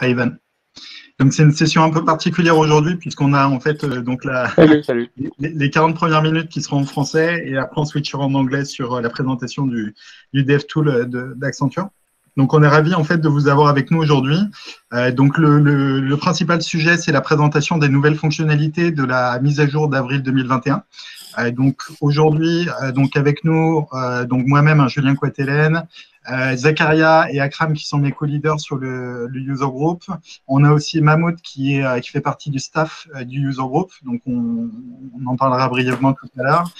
Hi Ivan. Donc c'est une session un peu particulière aujourd'hui puisqu'on a en fait Salut. les 40 premières minutes qui seront en français et après on switchera en anglais sur la présentation du DevTool d'Accenture. Donc on est ravis en fait de vous avoir avec nous aujourd'hui. Donc le principal sujet c'est la présentation des nouvelles fonctionnalités de la mise à jour d'avril 2021. Donc aujourd'hui, donc avec nous, donc moi-même, Julien Coatelen, Zakaria et Akram qui sont mes co-leaders sur le user group. On a aussi Mahmoud qui fait partie du staff du user group, donc on en parlera brièvement tout à l'heure,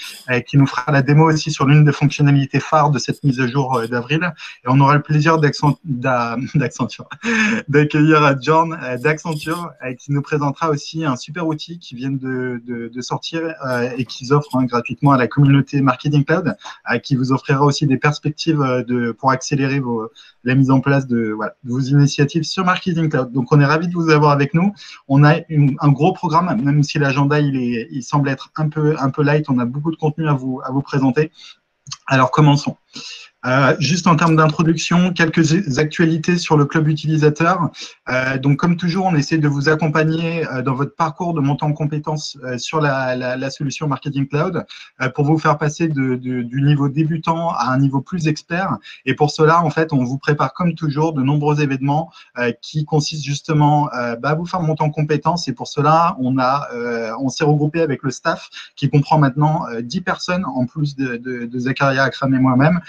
qui nous fera la démo aussi sur l'une des fonctionnalités phares de cette mise à jour d'avril. Et on aura le plaisir d'accueillir John d'Accenture qui nous présentera aussi un super outil qui vient de sortir et qu'ils offrent gratuitement à la communauté Marketing Cloud, qui vous offrira aussi des perspectives pour accélérer la mise en place de vos initiatives sur Marketing Cloud. Donc, on est ravis de vous avoir avec nous. On a un gros programme, même si l'agenda il semble être un peu light. On a beaucoup de contenu à vous présenter. Alors, commençons. Juste en termes d'introduction, quelques actualités sur le club utilisateur. Donc, comme toujours, on essaie de vous accompagner dans votre parcours de montée en compétences sur la solution Marketing Cloud pour vous faire passer du niveau débutant à un niveau plus expert. Et pour cela, en fait, on vous prépare comme toujours de nombreux événements qui consistent justement à vous faire monter en compétences. Et pour cela, on s'est regroupé avec le staff qui comprend maintenant 10 personnes en plus de Zakaria, Akram et moi-même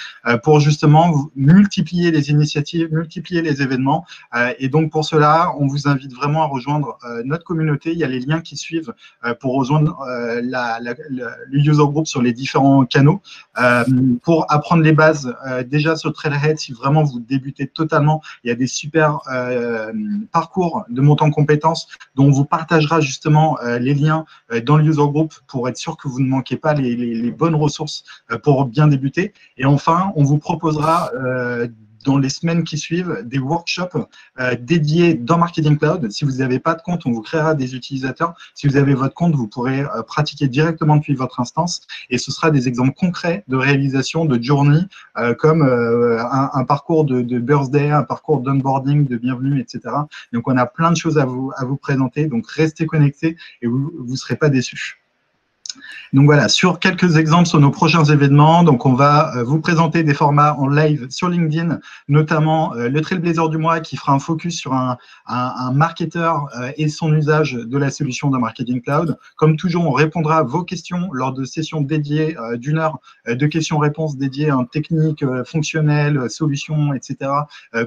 pour justement multiplier les initiatives, multiplier les événements. Et donc, pour cela, on vous invite vraiment à rejoindre notre communauté. Il y a les liens qui suivent pour rejoindre le user group sur les différents canaux. Pour apprendre les bases, déjà sur Trailhead, si vraiment vous débutez totalement, il y a des super parcours de montée en compétences dont on vous partagera justement les liens dans le user group pour être sûr que vous ne manquez pas les bonnes ressources pour bien débuter. Et enfin, on vous proposera dans les semaines qui suivent des workshops dédiés dans Marketing Cloud. Si vous n'avez pas de compte, on vous créera des utilisateurs. Si vous avez votre compte, vous pourrez pratiquer directement depuis votre instance et ce sera des exemples concrets de réalisation de journey comme un parcours de birthday, un parcours d'onboarding, de bienvenue, etc. Donc, on a plein de choses à vous présenter. Donc, restez connectés et vous ne serez pas déçus. Donc voilà, sur quelques exemples sur nos prochains événements, donc on va vous présenter des formats en live sur LinkedIn, notamment le Trailblazer du mois qui fera un focus sur un marketeur et son usage de la solution de Marketing Cloud. Comme toujours, on répondra à vos questions lors de sessions dédiées d'une heure de questions-réponses dédiées en technique, fonctionnelle, solutions, etc.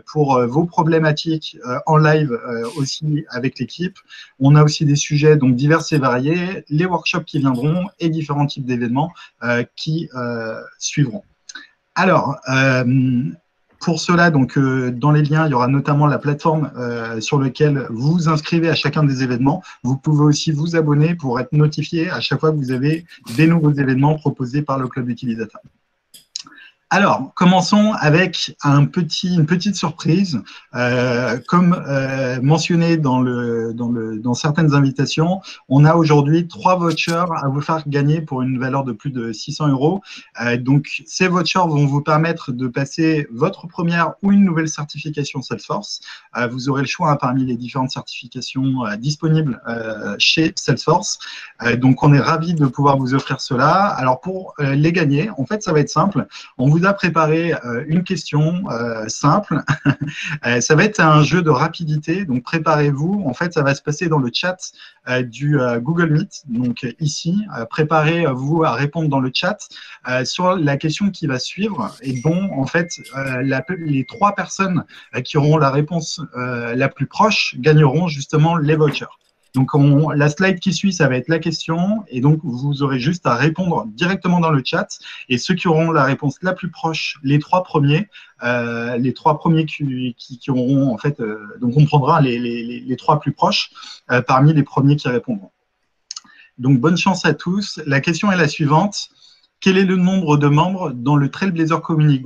Pour vos problématiques en live aussi avec l'équipe. On a aussi des sujets donc divers et variés, les workshops qui viendront et différents types d'événements qui suivront. Alors, pour cela, donc, dans les liens, il y aura notamment la plateforme sur laquelle vous vous inscrivez à chacun des événements. Vous pouvez aussi vous abonner pour être notifié à chaque fois que vous avez des nouveaux événements proposés par le club utilisateur. Alors, commençons avec une petite surprise. Comme mentionné dans certaines invitations, on a aujourd'hui 3 vouchers à vous faire gagner pour une valeur de plus de 600 €. Donc, ces vouchers vont vous permettre de passer votre première ou une nouvelle certification Salesforce. Vous aurez le choix parmi les différentes certifications disponibles chez Salesforce. Donc, on est ravis de pouvoir vous offrir cela. Alors, pour les gagner, en fait, ça va être simple. On vous a préparé une question simple. Ça va être un jeu de rapidité, donc préparez-vous. En fait, ça va se passer dans le chat du Google Meet. Donc ici, préparez-vous à répondre dans le chat sur la question qui va suivre et dont, en fait, les 3 personnes qui auront la réponse la plus proche gagneront justement les vouchers. Donc, la slide qui suit, ça va être la question. Et donc, vous aurez juste à répondre directement dans le chat. Et ceux qui auront la réponse la plus proche, les 3 premiers qui auront, en fait, donc on prendra les 3 plus proches parmi les premiers qui répondront. Donc, bonne chance à tous. La question est la suivante. Quel est le nombre de membres dans le Trailblazer Community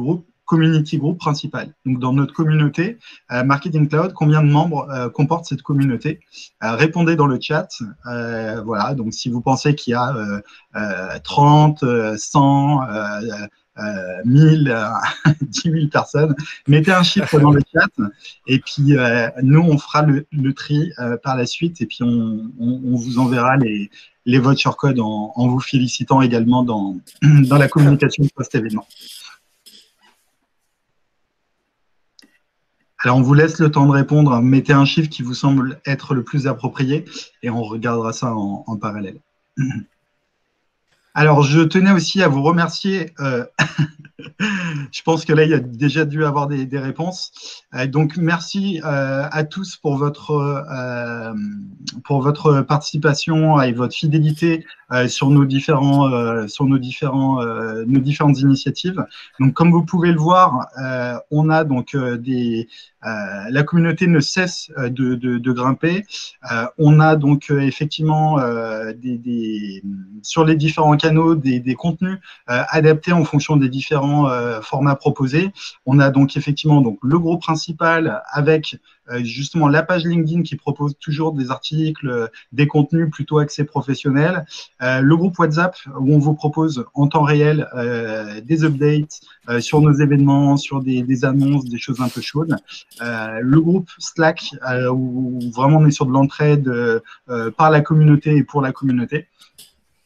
Group principal? Donc, dans notre communauté Marketing Cloud, combien de membres comporte cette communauté? Répondez dans le chat. Voilà, donc si vous pensez qu'il y a 30, 100, 1000, 10 000 personnes. Mettez un chiffre dans le chat et puis nous, on fera le tri par la suite et puis on vous enverra les voucher codes en vous félicitant également dans la communication post-événement. Alors, on vous laisse le temps de répondre. Mettez un chiffre qui vous semble être le plus approprié et on regardera ça en parallèle. Alors, je tenais aussi à vous remercier. Je pense que là, il y a déjà dû avoir des réponses. Donc, merci à tous pour votre participation et votre fidélité sur nos différentes initiatives. Donc, comme vous pouvez le voir, on a donc la communauté ne cesse de grimper. On a donc effectivement sur les différents canaux des contenus adaptés en fonction des différents formats proposés. On a donc effectivement le groupe principal avec justement la page LinkedIn qui propose toujours des articles, des contenus plutôt axés professionnels. Le groupe WhatsApp où on vous propose en temps réel des updates sur nos événements, sur des annonces, des choses un peu chaudes. Le groupe Slack où vraiment on est sur de l'entraide par la communauté et pour la communauté.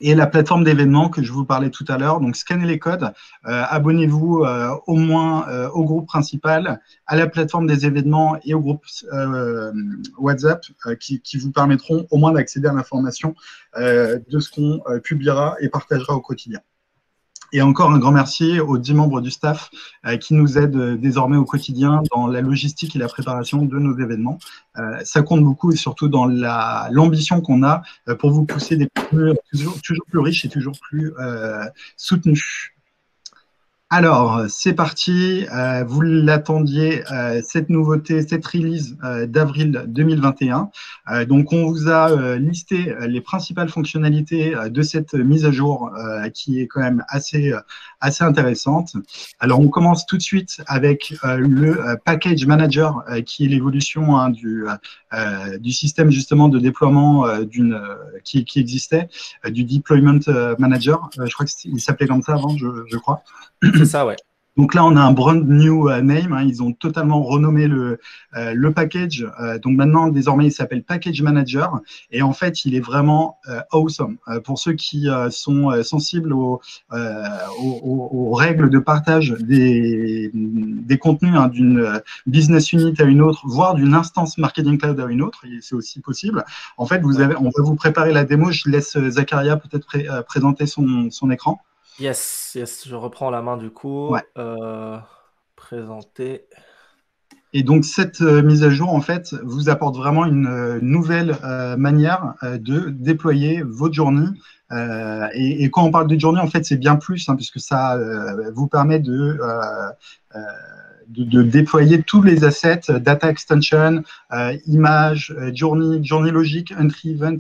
Et la plateforme d'événements que je vous parlais tout à l'heure. Donc, scannez les codes, abonnez-vous au moins au groupe principal, à la plateforme des événements et au groupe WhatsApp qui vous permettront au moins d'accéder à l'information de ce qu'on publiera et partagera au quotidien. Et encore un grand merci aux 10 membres du staff qui nous aident désormais au quotidien dans la logistique et la préparation de nos événements. Ça compte beaucoup et surtout dans l'ambition qu'on a pour vous pousser des contenus toujours plus riches et toujours plus soutenus. Alors, c'est parti. Vous l'attendiez, cette nouveauté, cette release d'avril 2021. Donc, on vous a listé les principales fonctionnalités de cette mise à jour qui est quand même assez intéressante. Alors, on commence tout de suite avec le Package Manager qui est l'évolution du système justement de déploiement qui existait, du Deployment Manager. Je crois qu'il s'appelait comme ça avant, je crois. C'est ça, ouais. Donc là, on a un brand new name. Ils ont totalement renommé le package. Donc maintenant, désormais, il s'appelle Package Manager. Et en fait, il est vraiment awesome. Pour ceux qui sont sensibles aux règles de partage des contenus d'une business unit à une autre, voire d'une instance Marketing Cloud à une autre, c'est aussi possible. En fait, on va vous préparer la démo. Je laisse Zacharia peut-être présenter son écran. Yes, je reprends la main du coup. Ouais. Présenter. Et donc, cette mise à jour, en fait, vous apporte vraiment une nouvelle manière de déployer votre journée. Et quand on parle de journée, en fait, c'est bien plus, puisque ça vous permet de déployer tous les assets, data extension, images, journey logique, entry event,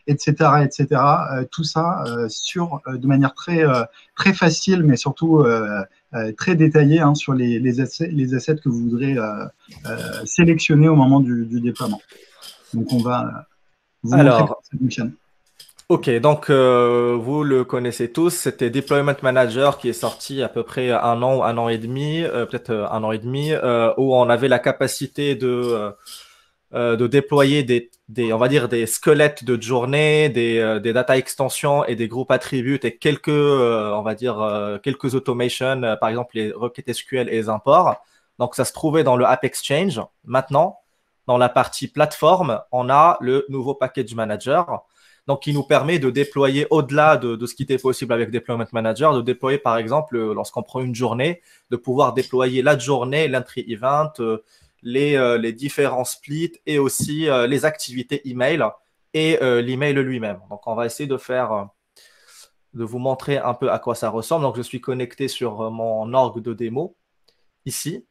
etc., etc. Tout ça de manière très facile, mais surtout très détaillée sur les assets que vous voudrez sélectionner au moment du déploiement. Donc, on va vous montrer comment ça fonctionne. Ok, donc vous le connaissez tous, c'était Deployment Manager qui est sorti à peu près un an et demi, peut-être un an et demi, où on avait la capacité de déployer on va dire des squelettes de journée, des data extensions et des groupes attributs et quelques, on va dire, quelques automations, par exemple les requêtes SQL et les imports. Donc ça se trouvait dans le App Exchange. Maintenant, dans la partie plateforme, on a le nouveau Package Manager. Donc, qui nous permet de déployer au-delà de ce qui était possible avec Deployment Manager, de déployer, par exemple, lorsqu'on prend une journée, de pouvoir déployer la journée, l'entry event, les différents splits et aussi les activités email et l'email lui-même. Donc, on va essayer de vous montrer un peu à quoi ça ressemble. Donc, je suis connecté sur mon org de démo ici.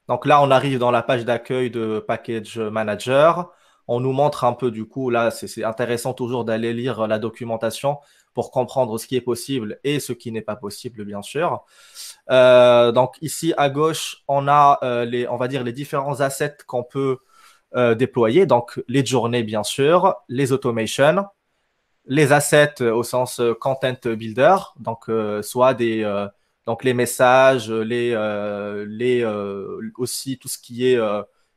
Donc là, on arrive dans la page d'accueil de Package Manager. On nous montre un peu du coup, là, c'est intéressant toujours d'aller lire la documentation pour comprendre ce qui est possible et ce qui n'est pas possible, bien sûr. Donc ici, à gauche, on a on va dire les différents assets qu'on peut déployer. Donc les journées, bien sûr, les automations, les assets au sens content builder, donc soit Donc les messages, aussi tout ce qui est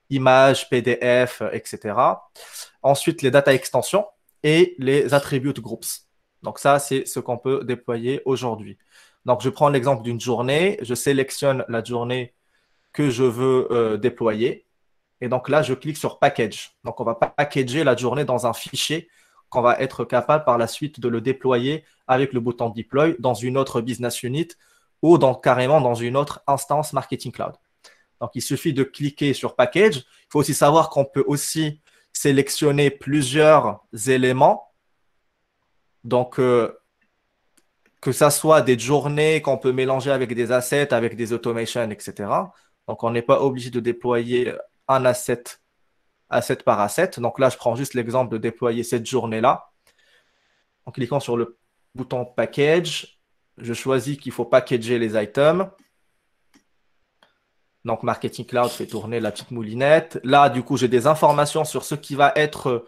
images, PDF, etc. Ensuite, les data extensions et les attribute groups. Donc ça, c'est ce qu'on peut déployer aujourd'hui. Donc je prends l'exemple d'une journée, je sélectionne la journée que je veux déployer. Et donc là, je clique sur Package. Donc on va packager la journée dans un fichier qu'on va être capable par la suite de le déployer avec le bouton Deploy dans une autre business unit ou carrément dans une autre instance Marketing Cloud. Donc il suffit de cliquer sur Package. Il faut aussi savoir qu'on peut aussi sélectionner plusieurs éléments. Donc, que ça soit des journées qu'on peut mélanger avec des assets, avec des automations, etc. Donc, on n'est pas obligé de déployer un asset par asset. Donc là, je prends juste l'exemple de déployer cette journée-là. En cliquant sur le bouton Package, je choisis qu'il faut packager les items. Donc, Marketing Cloud fait tourner la petite moulinette. Là, du coup, j'ai des informations sur ce qui va être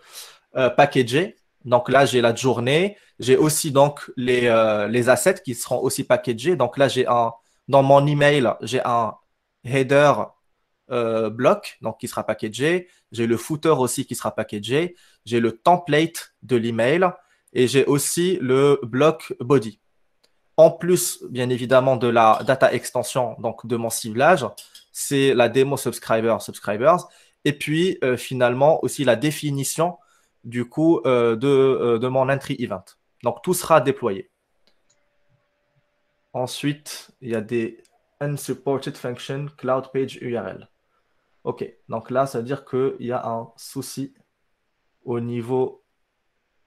packagé. Donc là, j'ai la journée. J'ai aussi donc les assets qui seront aussi packagés. Donc là, dans mon email, j'ai un header bloc donc qui sera packagé. J'ai le footer aussi qui sera packagé. J'ai le template de l'email et j'ai aussi le bloc body. En plus, bien évidemment, de la data extension, donc de mon ciblage, c'est la démo subscribers, et puis finalement aussi la définition du coup de mon entry event. Donc tout sera déployé. Ensuite, il y a des unsupported function cloud page URL. OK, donc là, ça veut dire qu'il y a un souci au niveau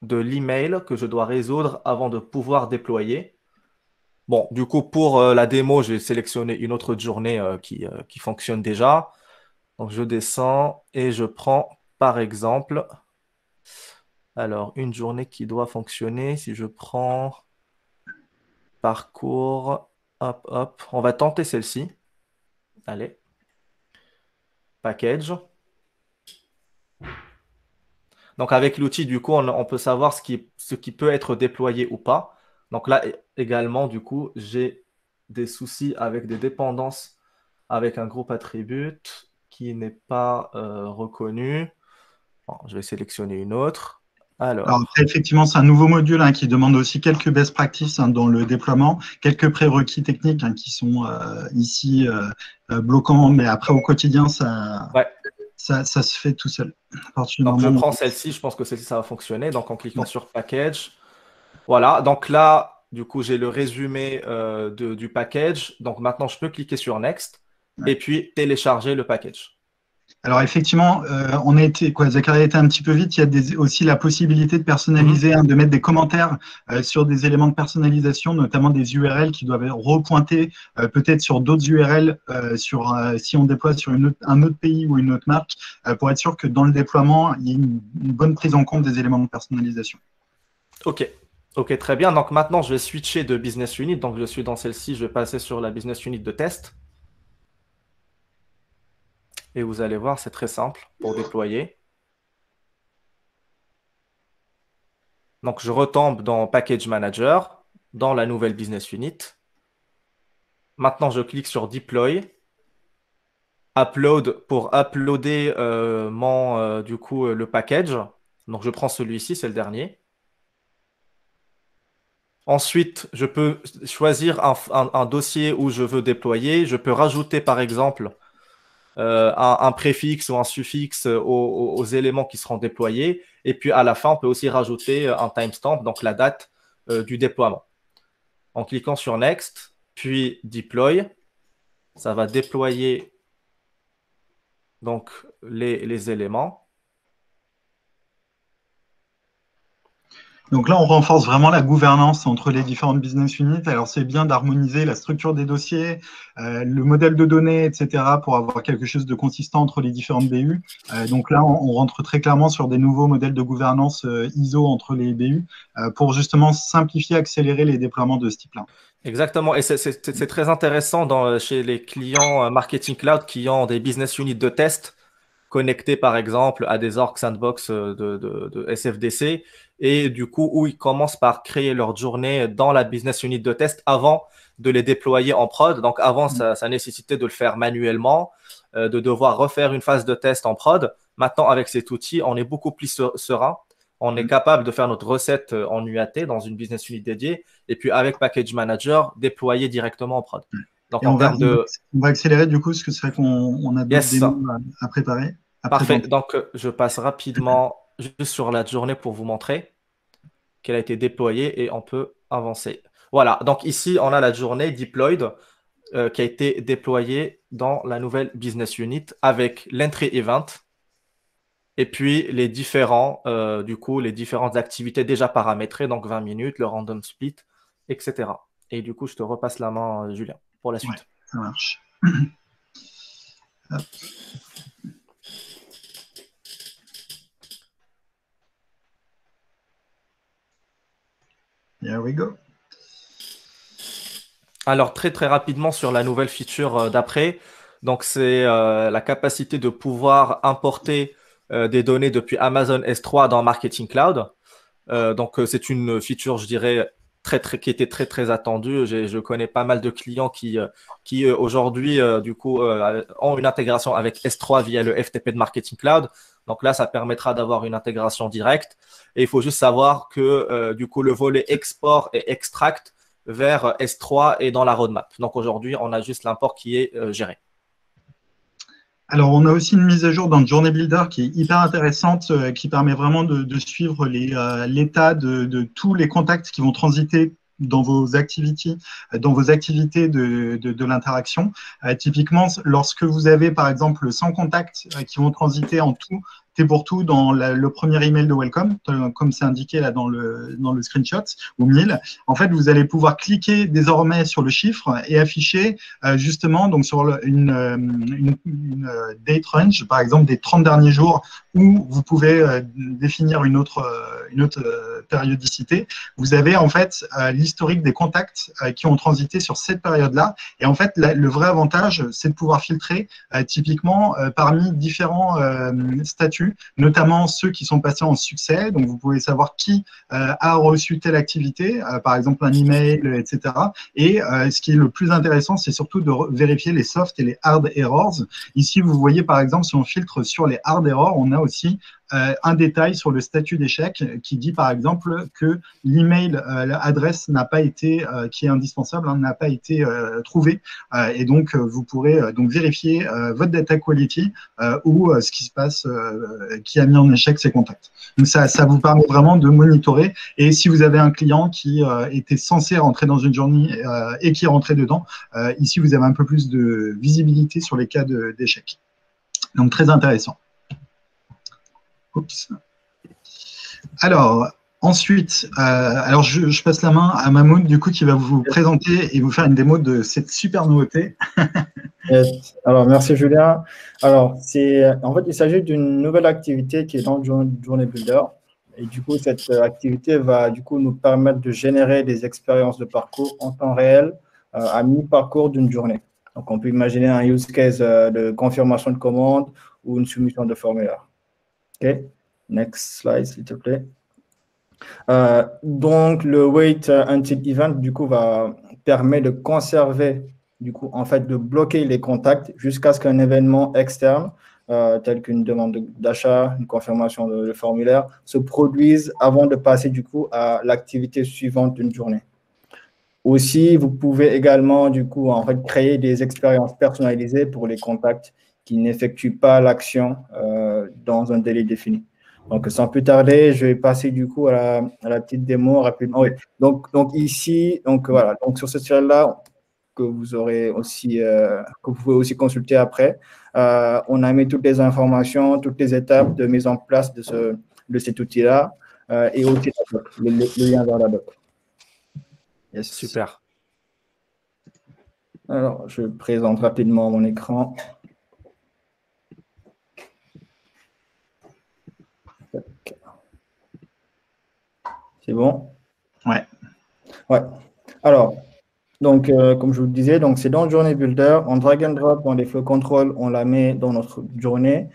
de l'email que je dois résoudre avant de pouvoir déployer. Bon, du coup, pour la démo, j'ai sélectionné une autre journée qui fonctionne déjà. Donc, je descends et je prends, par exemple, alors, une journée qui doit fonctionner. Si je prends parcours, hop, hop, on va tenter celle-ci. Allez, package. Donc, avec l'outil, du coup, on peut savoir ce qui peut être déployé ou pas. Donc là, également, du coup, j'ai des soucis avec des dépendances avec un groupe attribute qui n'est pas reconnu. Bon, je vais sélectionner une autre. Alors, Alors, après, effectivement, c'est un nouveau module qui demande aussi quelques best practices dans le déploiement, quelques prérequis techniques qui sont ici bloquants, mais après, au quotidien, ouais. ça se fait tout seul. À partir du Donc, je moment où- prends celle-ci. Je pense que celle-ci, ça va fonctionner. Donc, en cliquant sur Package. Voilà. Donc là, du coup, j'ai le résumé du package. Donc, maintenant, je peux cliquer sur Next et puis télécharger le package. Alors effectivement, on a été, quoi, Zachary a été un petit peu vite. Il y a aussi la possibilité de Mhm. personnaliser, de mettre des commentaires sur des éléments de personnalisation, notamment des URL qui doivent repointer peut-être sur d'autres URL, si on déploie sur un autre pays ou une autre marque, pour être sûr que dans le déploiement, il y ait une bonne prise en compte des éléments de personnalisation. OK. OK, très bien. Donc maintenant, je vais switcher de business unit. Donc je suis dans celle-ci. Je vais passer sur la business unit de test. Et vous allez voir, c'est très simple pour déployer. Donc je retombe dans Package Manager, dans la nouvelle business unit. Maintenant, je clique sur Deploy. Upload pour uploader du coup, le package. Donc je prends celui-ci, c'est le dernier. Ensuite, je peux choisir un dossier où je veux déployer. Je peux rajouter, par exemple, un préfixe ou un suffixe aux éléments qui seront déployés. Et puis, à la fin, on peut aussi rajouter un timestamp, donc la date du déploiement. En cliquant sur Next, puis Deploy, ça va déployer donc les éléments. Donc là, on renforce vraiment la gouvernance entre les différentes business units. Alors, c'est bien d'harmoniser la structure des dossiers, le modèle de données, etc., pour avoir quelque chose de consistant entre les différentes BU. Donc là, on rentre très clairement sur des nouveaux modèles de gouvernance ISO entre les BU pour justement simplifier, accélérer les déploiements de ce type-là. Exactement. Et c'est très intéressant chez les clients Marketing Cloud qui ont des business units de test connectés, par exemple, à des org sandbox de SFDC. et du coup, où ils commencent par créer leur journée dans la business unit de test avant de les déployer en prod. Donc, avant, ça nécessitait de le faire manuellement, de devoir refaire une phase de test en prod. Maintenant, avec cet outil, on est beaucoup plus serein. On est capable de faire notre recette en UAT dans une business unit dédiée et puis avec Package Manager, déployer directement en prod. Donc, Et en termes de… on va accélérer du coup, parce que c'est vrai qu'on a d'autres Yes, démos à préparer. À parfait. présenter. Donc, je passe rapidement juste sur la journée pour vous montrer qu'elle a été déployée et on peut avancer. Voilà. Donc, ici, on a la journée deployed qui a été déployée dans la nouvelle business unit avec l'entry event et puis du coup, les différentes activités déjà paramétrées, donc 20 minutes, le random split, etc. Et du coup, je te repasse la main, Julien, pour la Ouais, suite. ça marche. Hop. Here we go. Alors, très très rapidement sur la nouvelle feature d'après. Donc, c'est la capacité de pouvoir importer des données depuis Amazon S3 dans Marketing Cloud. Donc, c'est une feature, je dirais, qui était très très attendue. Je connais pas mal de clients qui aujourd'hui, du coup, ont une intégration avec S3 via le FTP de Marketing Cloud. Donc là, ça permettra d'avoir une intégration directe. Et il faut juste savoir que, du coup, le volet export et extract vers S3 est dans la roadmap. Donc aujourd'hui, on a juste l'import qui est géré. Alors, on a aussi une mise à jour dans le Journey Builder qui est hyper intéressante, qui permet vraiment de suivre l'état de tous les contacts qui vont transiter dans vos activités, de l'interaction. Typiquement, lorsque vous avez, par exemple, 100 contacts qui vont transiter en tout et pour tout dans le premier email de Welcome, comme c'est indiqué là dans le screenshot, ou 1000, en fait, vous allez pouvoir cliquer désormais sur le chiffre et afficher justement donc sur une date range, par exemple des 30 derniers jours, où vous pouvez définir une autre périodicité. Vous avez en fait l'historique des contacts qui ont transité sur cette période-là. Et en fait, le vrai avantage, c'est de pouvoir filtrer typiquement parmi différents statuts, notamment ceux qui sont passés en succès. Donc, vous pouvez savoir qui a reçu telle activité, par exemple un email, etc. Et ce qui est le plus intéressant, c'est surtout de vérifier les soft et les hard errors. Ici, vous voyez par exemple, si on filtre sur les hard errors, on a aussi un détail sur le statut d'échec qui dit par exemple que l'email, l'adresse n'a pas été, qui est indispensable, n'a pas été trouvé. Et donc, vous pourrez donc vérifier votre data quality ou ce qui se passe, qui a mis en échec ces contacts. Donc, ça vous permet vraiment de monitorer. Et si vous avez un client qui était censé rentrer dans une journée et qui est rentré dedans, ici, vous avez un peu plus de visibilité sur les cas d'échec. Donc, très intéressant. Oups. Alors, ensuite, alors je passe la main à Mahmoud, du coup, qui va vous présenter et vous faire une démo de cette super nouveauté. Yes. Alors, merci Julien. Alors, en fait, il s'agit d'une nouvelle activité qui est dans le Journey Builder. Et du coup, cette activité va du coup nous permettre de générer des expériences de parcours en temps réel à mi-parcours d'une journée. Donc, on peut imaginer un use case de confirmation de commande ou une soumission de formulaire. OK. Next slide, s'il te plaît. Donc, le wait until event, du coup, permet de conserver, du coup, en fait, de bloquer les contacts jusqu'à ce qu'un événement externe, tel qu'une demande d'achat, une confirmation de formulaire, se produise avant de passer, du coup, à l'activité suivante d'une journée. Aussi, vous pouvez également, du coup, en fait, créer des expériences personnalisées pour les contacts qui n'effectuent pas l'action dans un délai défini. Donc, sans plus tarder, je vais passer du coup à la petite démo rapidement. Oui. Donc ici, voilà. Donc, sur ce slide-là, que vous aurez aussi, que vous pouvez aussi consulter après, on a mis toutes les informations, toutes les étapes de mise en place de cet outil-là et aussi le lien vers la doc. Yes. Super. Alors, je présente rapidement mon écran. C'est bon? Ouais. Ouais. Alors, donc, comme je vous le disais, c'est dans le Journey Builder, on drag and drop dans les flow control, on la met dans notre journée.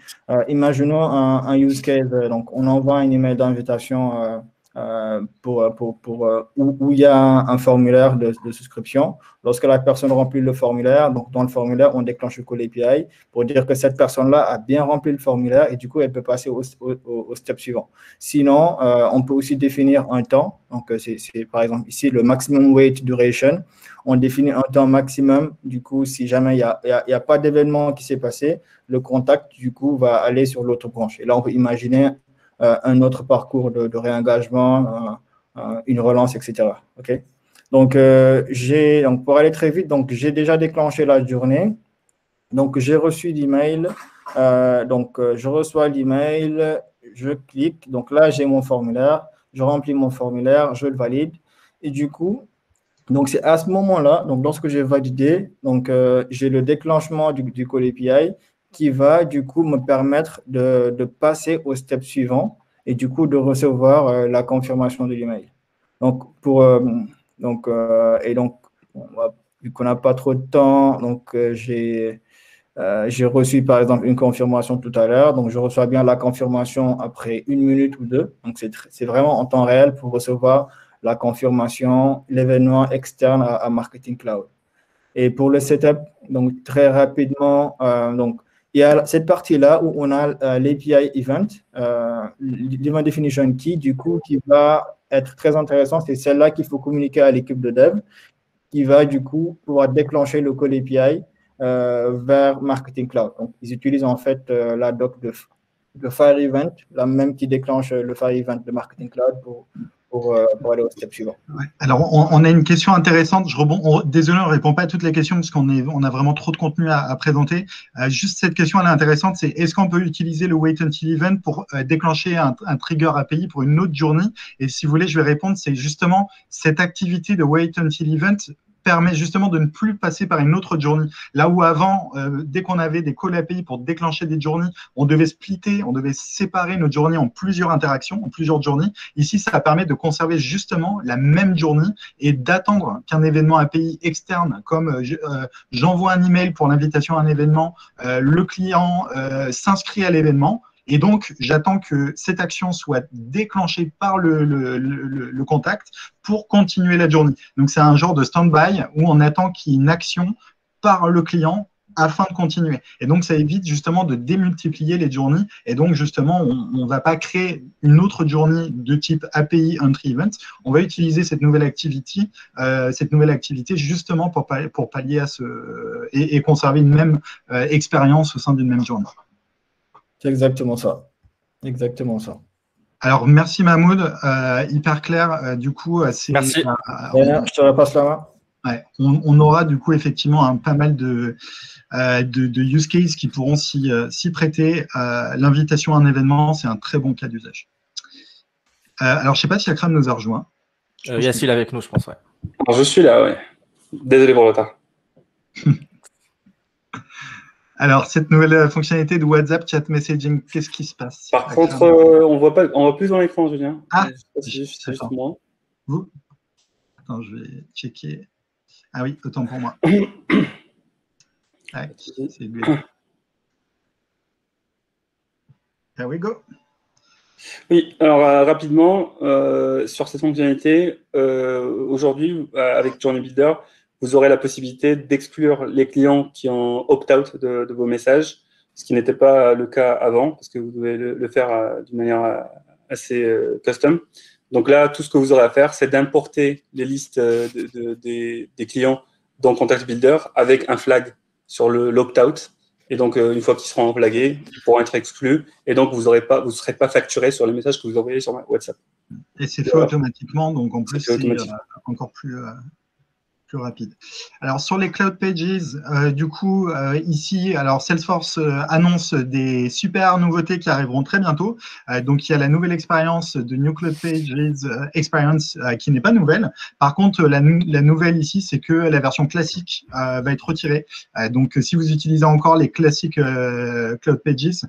Imaginons un use case, donc on envoie un email d'invitation où il y a un formulaire de souscription. Lorsque la personne remplit le formulaire, donc dans le formulaire, on déclenche le call API pour dire que cette personne-là a bien rempli le formulaire et du coup, elle peut passer au step suivant. Sinon, on peut aussi définir un temps. Donc, c'est par exemple ici le maximum wait duration. On définit un temps maximum. Du coup, si jamais il n'y a pas d'événement qui s'est passé, le contact, du coup, va aller sur l'autre branche. Et là, on peut imaginer un autre parcours de réengagement, une relance, etc. OK? Donc, pour aller très vite, donc j'ai déjà déclenché la journée. Donc, j'ai reçu l'email. Je reçois l'email, je clique. Donc là, j'ai mon formulaire. Je remplis mon formulaire, je le valide. Et du coup, donc c'est à ce moment-là, donc lorsque j'ai validé, donc j'ai le déclenchement du call API qui va du coup me permettre de passer au step suivant et du coup de recevoir la confirmation de l'email. Donc vu qu'on n'a pas trop de temps, donc j'ai reçu par exemple une confirmation tout à l'heure, donc je reçois bien la confirmation après 1 minute ou 2. Donc c'est vraiment en temps réel pour recevoir la confirmation, l'événement externe à Marketing Cloud. Et pour le setup, donc très rapidement, il y a cette partie-là où on a l'API Event, l'Event Definition Key, du coup, qui va être très intéressant. C'est celle-là qu'il faut communiquer à l'équipe de dev, qui va du coup pouvoir déclencher le call API vers Marketing Cloud. Donc, ils utilisent en fait la doc de Fire Event, la même qui déclenche le Fire Event de Marketing Cloud pour aller au step suivant. Ouais. Alors, on a une question intéressante. Désolé, on ne répond pas à toutes les questions parce qu'on a vraiment trop de contenu à présenter. Juste cette question, elle est intéressante. C'est est-ce qu'on peut utiliser le Wait Until Event pour déclencher un trigger API pour une autre journée? Et si vous voulez, je vais répondre. C'est justement cette activité de Wait Until Event permet justement de ne plus passer par une autre journée. Là où avant, dès qu'on avait des call API pour déclencher des journées, on devait splitter, on devait séparer notre journée en plusieurs interactions, en plusieurs journées. Ici, ça permet de conserver justement la même journée et d'attendre qu'un événement API externe, comme j'envoie un email pour l'invitation à un événement, le client s'inscrit à l'événement. Et donc, j'attends que cette action soit déclenchée par le contact pour continuer la journée. Donc, c'est un genre de stand-by où on attend qu'il y ait une action par le client afin de continuer. Et donc, ça évite justement de démultiplier les journées. Et donc, justement, on ne va pas créer une autre journée de type API Entry Event. On va utiliser cette nouvelle activité justement pour pallier à et conserver une même expérience au sein d'une même journée. C'est exactement ça. Exactement ça. Alors, merci Mahmoud. Hyper clair. Du coup, merci. Je te repasse la main. Ouais, on aura du coup effectivement pas mal de use cases qui pourront s'y prêter. L'invitation à un événement, c'est un très bon cas d'usage. Alors, je ne sais pas si Akram nous a rejoint. Yacine est avec nous, je pense. Ouais. Alors, je suis là, oui. Désolé pour le retard. Alors, cette nouvelle fonctionnalité de WhatsApp Chat Messaging, qu'est-ce qui se passe? Par contre, on voit plus dans l'écran, Julien. Ah, c'est juste moi. Vous? Attends, je vais checker. Ah oui, autant pour moi. C'est lui. Here we go. Oui, alors rapidement, sur cette fonctionnalité, aujourd'hui, avec Journey Builder, vous aurez la possibilité d'exclure les clients qui ont opt-out de vos messages, ce qui n'était pas le cas avant, parce que vous devez le faire d'une manière assez custom. Donc là, tout ce que vous aurez à faire, c'est d'importer les listes des clients dans Contact Builder avec un flag sur l'opt-out. Et donc, une fois qu'ils seront flagués, ils pourront être exclus. Et donc, vous ne serez pas facturé sur les messages que vous envoyez sur WhatsApp. Et c'est fait automatiquement, donc en plus, c'est encore plus rapide. Alors, sur les Cloud Pages, du coup, ici, alors Salesforce annonce des super nouveautés qui arriveront très bientôt. Donc, il y a la nouvelle expérience de New Cloud Pages Experience qui n'est pas nouvelle. Par contre, la nouvelle ici, c'est que la version classique va être retirée. Donc, si vous utilisez encore les classiques Cloud Pages,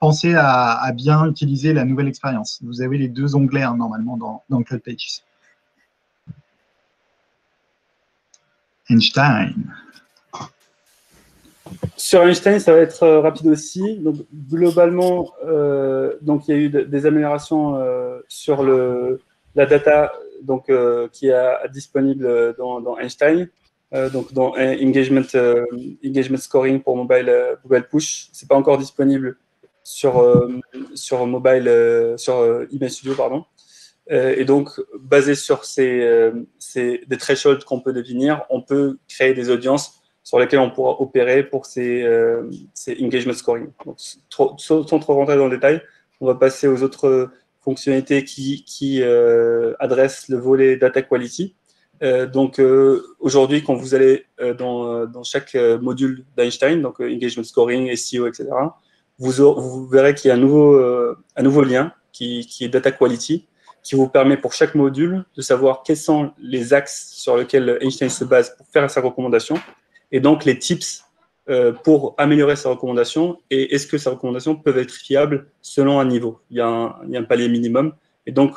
pensez à bien utiliser la nouvelle expérience. Vous avez les deux onglets normalement dans Cloud Pages. Einstein. Sur Einstein, ça va être rapide aussi. Donc, globalement, il y a eu des améliorations sur la data donc, qui est disponible dans Einstein, donc dans engagement scoring pour mobile push. C'est pas encore disponible sur Image Studio, pardon. Et donc, basé sur des thresholds qu'on peut définir, on peut créer des audiences sur lesquelles on pourra opérer pour ces engagement scoring. Donc, sans trop rentrer dans le détail, on va passer aux autres fonctionnalités qui adressent le volet data quality. Donc, aujourd'hui, quand vous allez dans chaque module d'Einstein, donc engagement scoring, SEO, etc., vous verrez qu'il y a un nouveau lien qui est data quality, qui vous permet pour chaque module de savoir quels sont les axes sur lesquels Einstein se base pour faire sa recommandation, et donc les tips pour améliorer sa recommandation, et est-ce que sa recommandation peut être fiable selon un niveau. Il y a un palier minimum, et donc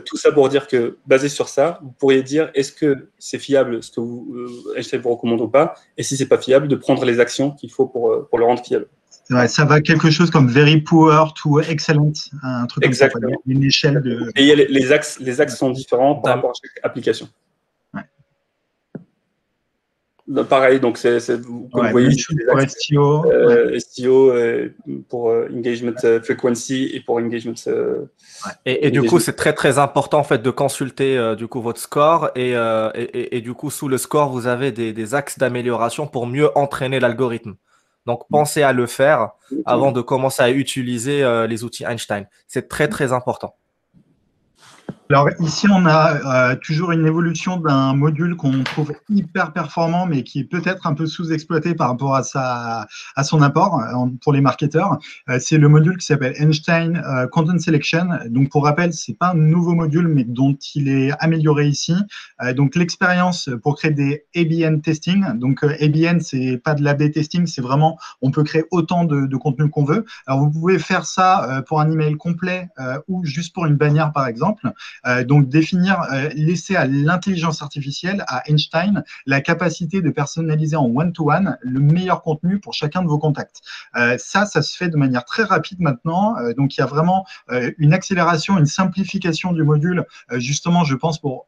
tout ça pour dire que, basé sur ça, vous pourriez dire est-ce que c'est fiable ce que Einstein vous recommande ou pas, et si c'est pas fiable, de prendre les actions qu'il faut pour le rendre fiable. Ouais, ça va quelque chose comme very poor to excellent, un truc Exactement. comme ça, une échelle de… Et les axes sont différents par rapport à chaque application. Ouais. Pareil, donc comme vous voyez, pour SEO, SEO pour engagement frequency et pour engagement. Et du coup, c'est très très important en fait de consulter du coup votre score et du coup sous le score vous avez des axes d'amélioration pour mieux entraîner l'algorithme. Donc pensez à le faire avant de commencer à utiliser les outils Einstein. C'est très très important. Alors ici, on a toujours une évolution d'un module qu'on trouve hyper performant, mais qui est peut-être un peu sous-exploité par rapport à son apport pour les marketeurs. C'est le module qui s'appelle Einstein Content Selection. Donc pour rappel, c'est pas un nouveau module, mais dont il est amélioré ici. Donc l'expérience pour créer des ABN testing. Donc ABN, c'est pas de l'A/B testing, c'est vraiment on peut créer autant de contenu qu'on veut. Alors vous pouvez faire ça pour un email complet ou juste pour une bannière par exemple. Donc définir, laisser à l'intelligence artificielle, à Einstein, la capacité de personnaliser en one-to-one le meilleur contenu pour chacun de vos contacts. Ça se fait de manière très rapide maintenant. Donc il y a vraiment une accélération, une simplification du module, justement, je pense, pour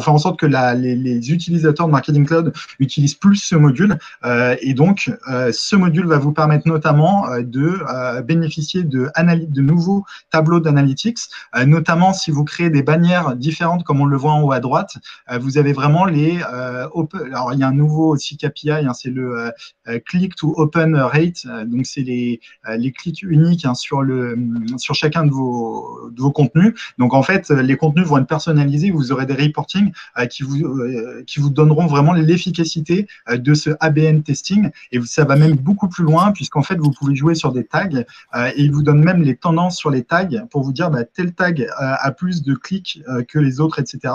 faire en sorte que les utilisateurs de Marketing Cloud utilisent plus ce module. Et donc, ce module va vous permettre notamment de bénéficier de nouveaux tableaux d'analytics, notamment si vous créez des bannières différentes, comme on le voit en haut à droite. Vous avez vraiment alors, il y a un nouveau aussi KPI, hein, c'est le click to open rate. Donc, c'est les clics uniques sur chacun de vos contenus. Donc, en fait, les contenus vont être personnalisés. Vous aurez des reportings qui vous donneront vraiment l'efficacité de ce ABN testing. Et ça va même beaucoup plus loin, puisqu'en fait, vous pouvez jouer sur des tags et il vous donne même les tendances sur les tags pour vous dire tel tag a plus de clics que les autres, etc.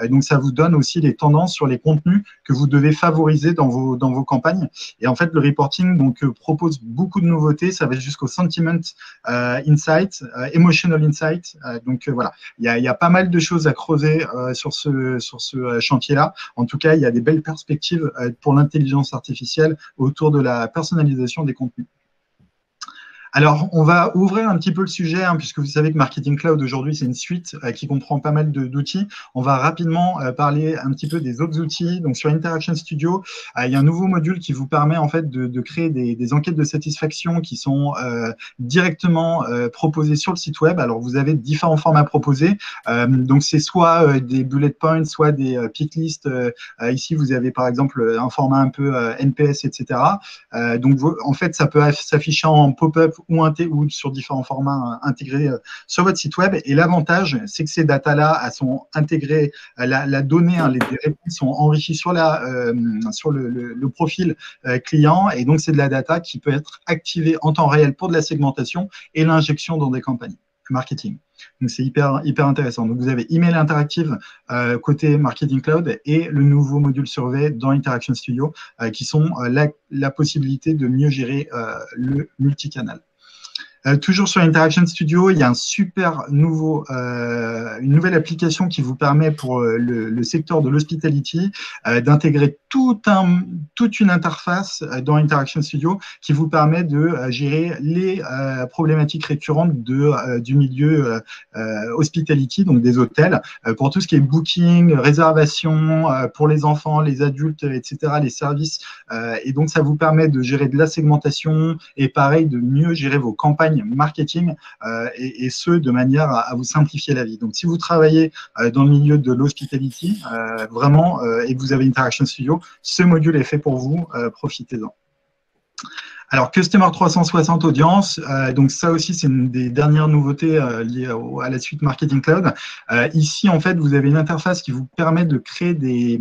Donc, ça vous donne aussi les tendances sur les contenus que vous devez favoriser dans vos campagnes. Et en fait, le reporting propose beaucoup de nouveautés. Ça va jusqu'au sentiment insight, emotional insight. Donc, voilà, il y a pas mal de choses à creuser sur ce chantier-là. En tout cas, il y a des belles perspectives pour l'intelligence artificielle autour de la personnalisation des contenus. Alors, on va ouvrir un petit peu le sujet, hein, puisque vous savez que Marketing Cloud, aujourd'hui, c'est une suite qui comprend pas mal d'outils. On va rapidement parler un petit peu des autres outils. Donc, sur Interaction Studio, il y a un nouveau module qui vous permet en fait de créer des enquêtes de satisfaction qui sont directement proposées sur le site web. Alors, vous avez différents formats proposés. Donc, c'est soit des bullet points, soit des pick lists. Ici, vous avez par exemple un format un peu NPS, etc. Donc, en fait, ça peut s'afficher en pop-up ou sur différents formats intégrés sur votre site web. Et l'avantage, c'est que ces datas-là sont intégrées, la donnée, les réponses sont enrichies sur le profil client. Et donc, c'est de la data qui peut être activée en temps réel pour de la segmentation et l'injection dans des campagnes marketing. Donc, c'est hyper intéressant. Donc, vous avez email interactive côté Marketing Cloud et le nouveau module survey dans Interaction Studio qui sont la possibilité de mieux gérer le multicanal. Toujours sur Interaction Studio, il y a une nouvelle application qui vous permet pour le secteur de l'hospitality d'intégrer toute une interface dans Interaction Studio qui vous permet de gérer les problématiques récurrentes du milieu hospitality, donc des hôtels, pour tout ce qui est booking, réservation pour les enfants, les adultes, etc., les services. Et donc, ça vous permet de gérer de la segmentation et pareil, de mieux gérer vos campagnes marketing et ce, de manière à vous simplifier la vie. Donc, si vous travaillez dans le milieu de l'hospitality, vraiment, et que vous avez Interaction Studio, ce module est fait pour vous, profitez-en. Alors, Customer 360 Audience, donc ça aussi, c'est une des dernières nouveautés liées à la suite Marketing Cloud. Ici, en fait, vous avez une interface qui vous permet de créer des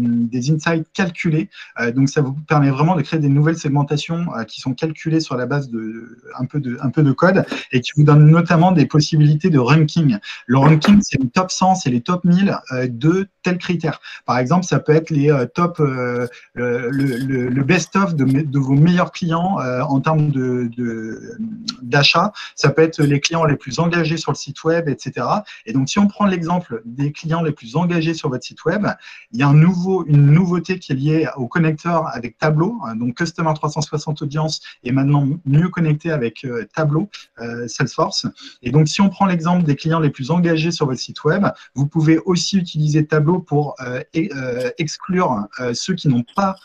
insights calculés. Donc, ça vous permet vraiment de créer des nouvelles segmentations qui sont calculées sur la base de un peu de code et qui vous donnent notamment des possibilités de ranking. Le ranking, c'est les top 100, c'est les top 1000 de tels critères. Par exemple, ça peut être les top, le best-of de vos meilleurs clients en termes d'achat. Ça peut être les clients les plus engagés sur le site web, etc. Et donc, si on prend l'exemple des clients les plus engagés sur votre site web, il y a une nouveauté qui est liée au connecteur avec Tableau. Donc, Customer 360 Audience est maintenant mieux connecté avec Tableau, Salesforce. Et donc, si on prend l'exemple des clients les plus engagés sur votre site web, vous pouvez aussi utiliser Tableau pour exclure ceux qui n'ont pas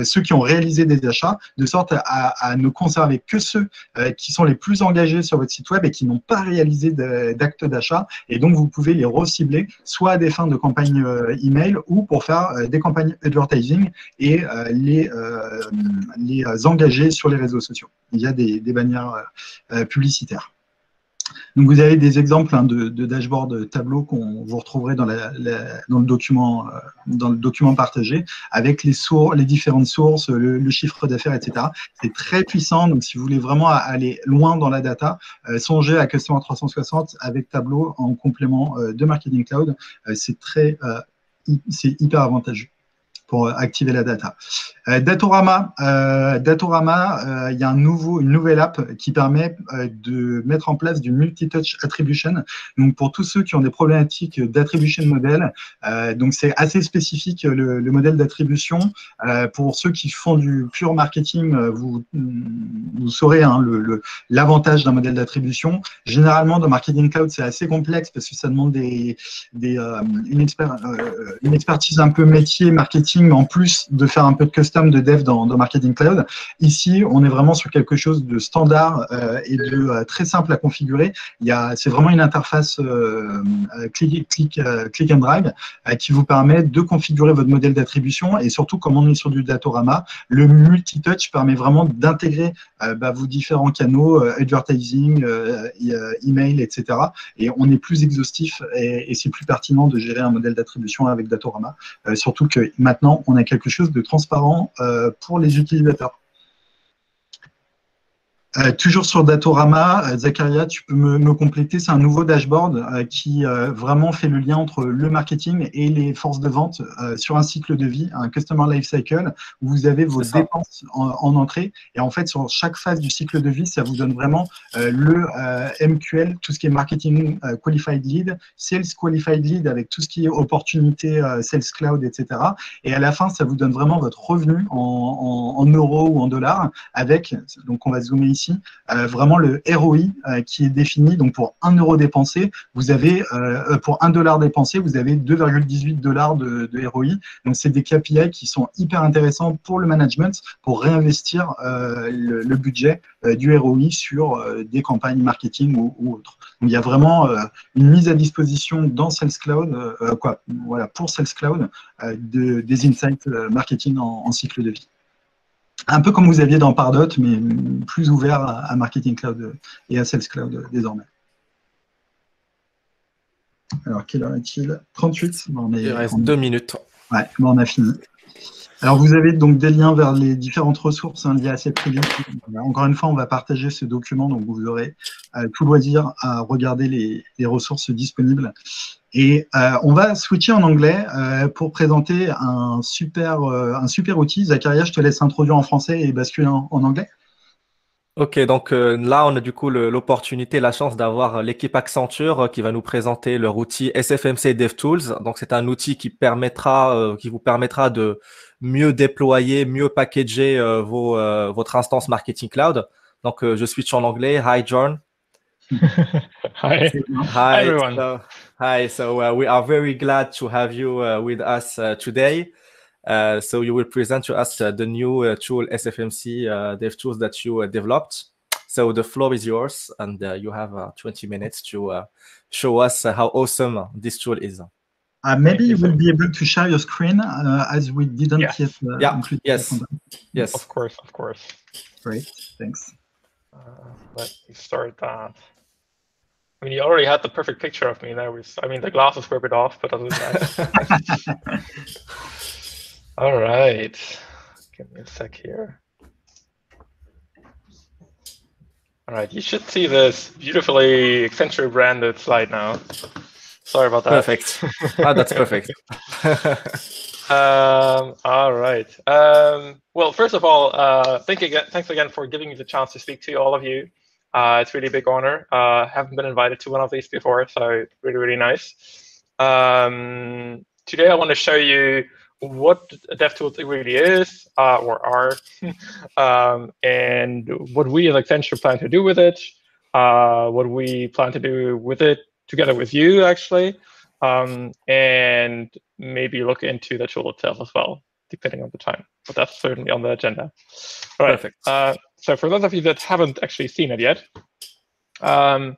ceux qui ont réalisé des achats, de sorte à ne conserver que ceux qui sont les plus engagés sur votre site web et qui n'ont pas réalisé d'actes d'achat. Et donc, vous pouvez les recibler, soit à des fins de campagne email ou pour faire des campagnes advertising et les engager sur les réseaux sociaux. Il y a des bannières publicitaires. Donc, vous avez des exemples de dashboard tableau qu'on vous retrouverez dans le document partagé avec les différentes sources, le chiffre d'affaires, etc. C'est très puissant. Donc, si vous voulez vraiment aller loin dans la data, songez à Customer 360 avec Tableau en complément de Marketing Cloud. C'est hyper avantageux pour activer la data. Datorama, il y a une nouvelle app qui permet de mettre en place du multi-touch attribution. Donc, pour tous ceux qui ont des problématiques d'attribution model, donc c'est assez spécifique le modèle d'attribution. Pour ceux qui font du pur marketing, vous saurez l'avantage d'un modèle d'attribution. Généralement, dans Marketing Cloud, c'est assez complexe parce que ça demande une expertise un peu métier, marketing, mais en plus de faire un peu de custom de dev dans Marketing Cloud. Ici, on est vraiment sur quelque chose de standard et de très simple à configurer. C'est vraiment une interface click and drag qui vous permet de configurer votre modèle d'attribution et surtout, comme on est sur du Datorama, le multi-touch permet vraiment d'intégrer vos différents canaux, advertising, email, etc. Et on est plus exhaustif et c'est plus pertinent de gérer un modèle d'attribution avec Datorama. Surtout que maintenant, on a quelque chose de transparent pour les utilisateurs. Toujours sur Datorama, Zakaria, tu peux me compléter, c'est un nouveau dashboard qui vraiment fait le lien entre le marketing et les forces de vente sur un cycle de vie, un Customer Life Cycle, où vous avez vos dépenses en entrée. Et en fait, sur chaque phase du cycle de vie, ça vous donne vraiment le MQL, tout ce qui est Marketing Qualified Lead, Sales Qualified Lead avec tout ce qui est opportunité, Sales Cloud, etc. Et à la fin, ça vous donne vraiment votre revenu en euros ou en dollars avec, donc on va zoomer ici, vraiment le ROI qui est défini. Donc, pour 1 euro dépensé, vous avez, pour 1 dollar dépensé, vous avez 2,18 dollars de ROI. Donc, c'est des KPI qui sont hyper intéressants pour le management, pour réinvestir le budget du ROI sur des campagnes marketing ou autres. Donc, il y a vraiment une mise à disposition dans Sales Cloud, pour Sales Cloud, des insights marketing en cycle de vie. Un peu comme vous aviez dans Pardot, mais plus ouvert à Marketing Cloud et à Sales Cloud désormais. Alors, quelle heure est-il? 38. Il reste 2 minutes. Ouais, on a fini. Alors, vous avez donc des liens vers les différentes ressources liées à cette release. Encore une fois, on va partager ce document, donc vous aurez tout loisir à regarder les ressources disponibles. Et on va switcher en anglais pour présenter un super outil. Zakaria, je te laisse introduire en français et basculer en anglais. Ok, donc là, on a du coup l'opportunité, la chance d'avoir l'équipe Accenture qui va nous présenter leur outil SFMC DevTools. Donc, c'est un outil qui vous permettra de mieux déployer, mieux packager votre instance Marketing Cloud. Donc, je switch en anglais. Hi, John. Hi. Hi, everyone. So we are very glad to have you with us today. So you will present to us the new tool SFMC DevTools that you developed. So the floor is yours, and you have 20 minutes to show us how awesome this tool is. Maybe you will be able to share your screen as we didn't yet include yes. Yes. Of course. Great, thanks. Let me start that. I mean, you already had the perfect picture of me there. The glasses were a bit off, but other than that. All right. Give me a sec here. All right, you should see this beautifully Accenture branded slide now. Sorry about that. Perfect. That's perfect. All right. Well, first of all, thanks again for giving me the chance to speak to all of you. It's really a big honor. Haven't been invited to one of these before, so really, really nice. Today I want to show you what DevTools really is, or are, and what we as Accenture plan to do with it, what we plan to do with it together with you, actually, and maybe look into the tool itself as well, depending on the time. But that's certainly on the agenda. All right. Perfect. So for those of you that haven't actually seen it yet, DevTools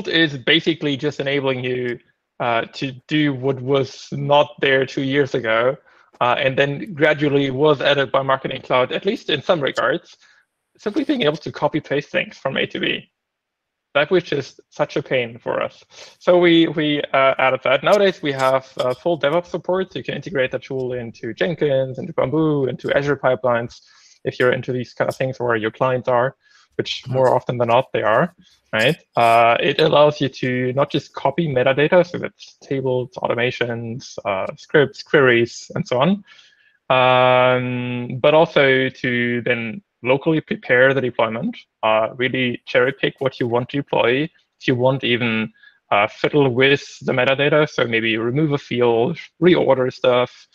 is basically just enabling you to do what was not there 2 years ago, and then gradually was added by Marketing Cloud, at least in some regards, simply being able to copy-paste things from A to B. That which is such a pain for us. So we added that. Nowadays, we have full DevOps support. So you can integrate the tool into Jenkins, into Bamboo, into Azure pipelines, if you're into these kind of things where your clients are, which more often than not they are, right? It allows you to not just copy metadata, so that's tables, automations, scripts, queries, and so on, but also to then locally prepare the deployment, really cherry pick what you want to deploy. If you want, even fiddle with the metadata, so maybe remove a field, reorder stuff,